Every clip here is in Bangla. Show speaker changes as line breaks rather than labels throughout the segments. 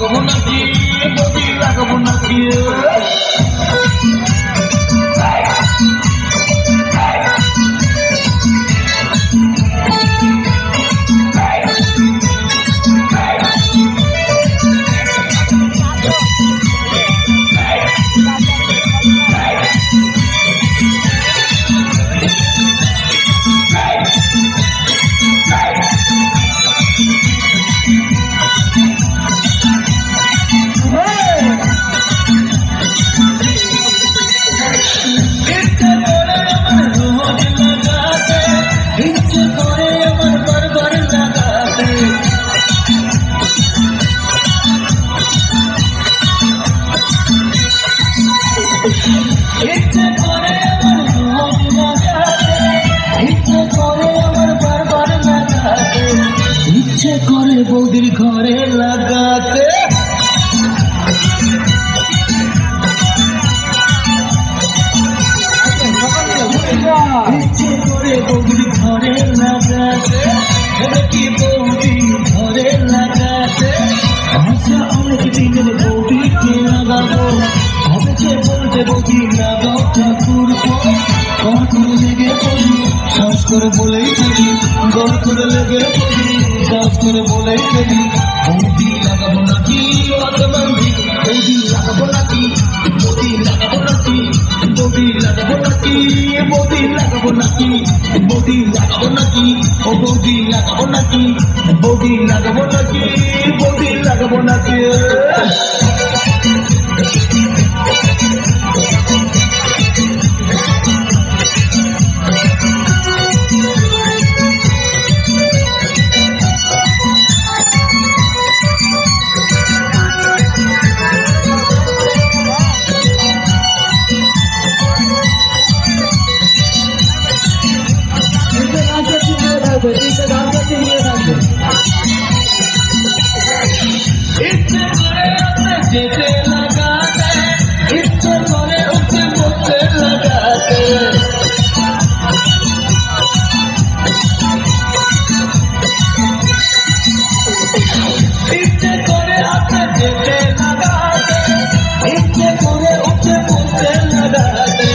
লাগাবো নাকি বডি লাগাবো নাকি ইচ্ছে করে বৌদির ঘরে লাগাতে ইচ্ছে করে বৌদির ঘরে লাগাতে কি বৌদি ঘরে লাগাতে আচ্ছা অনেক দিনের বৌদিকে লাগাবো অনেকে বলতে বৌদি লাগাও ঠাকুর কখন লেগে পড়ি শ্বাস করে বলেই ফেলি গড় করে লেগে পড়ি শ্বাস করে বলেই ফেলি বৌদি লাগাবো নাকি বৌদি লাগাবো নাকি বৌদি লাগাবো নাকি বৌদি লাগাবো নাকি বৌদি লাগাবো নাকি বৌদি লাগাবো নাকি ও বৌদি লাগাবো নাকি বৌদি লাগাবো নাকি বৌদি লাগাবো নাকি যেতে লাগাতে ইচ্ছে করে উঠে বসতে লাগাতে ইচ্ছে করে হাতে যেতে লাগাতে ইচ্ছে করে উঠে বসতে লাগাতে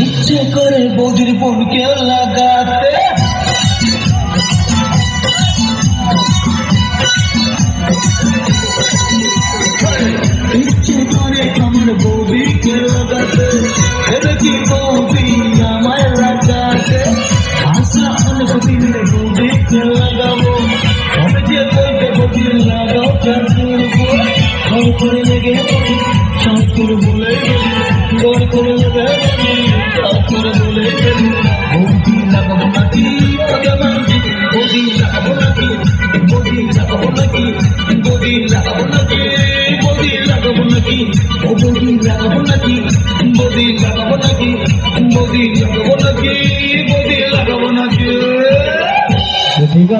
ইচ্ছে করে বৌদির বোনকে লাগাতে ইচ্ছে করে আমার বৌদিকে লাগাতে এবে কি বৌদি আমায় লাগাতে আশা অনেক দিনের বৌদিকে লাগাবো আমি যে বলতে বৌদি লাগাও ঠাকুর ঘর করে লেগে পড়ি শ্বাস করে বলে গেলি ঘর করে লেগে পড়ি শ্বাস করে বলে গেলি বৌদি লাগাবো নাকি বৌদি লাগাবো নাকি বৌদি লাগাবো নাকি বৌদি লাগাবো নাকি বৌদি লাগাবো নাকি ও বৌদি লাগাবো নাকি বৌদি লাগাবো নাকি বৌদি